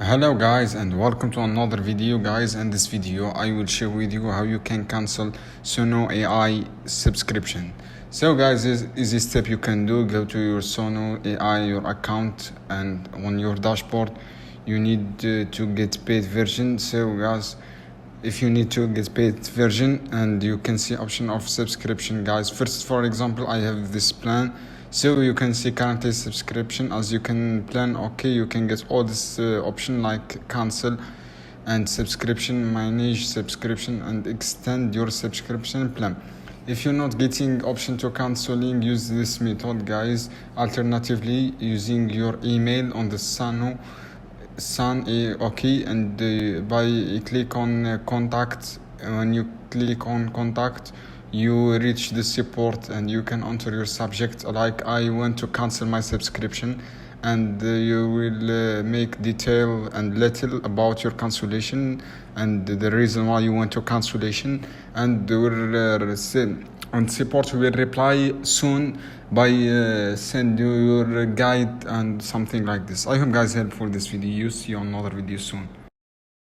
Hello guys, and welcome to another video. Guys, in this video I will share with you how you can cancel Suno AI subscription. So guys, this easy step you can do: go to your Suno AI, your account, and on your dashboard you need to get paid version. So guys, if you need to get paid version, and you can see option of subscription. Guys, first, for example, I have this plan, so you can see currently subscription. As you can plan, okay, you can get all this option like cancel and subscription, manage subscription, and extend your subscription plan. If you're not getting option to canceling, use this method, guys. Alternatively, using your email on the Suno okay, and by click on contact. When you click on contact, you reach the support, and you can enter your subject like I want to cancel my subscription, and you will make detail and little about your cancellation and the reason why you want to cancellation, and and support will reply soon by send you your guide and something like this. I hope guys helpful this video. See you on another video soon.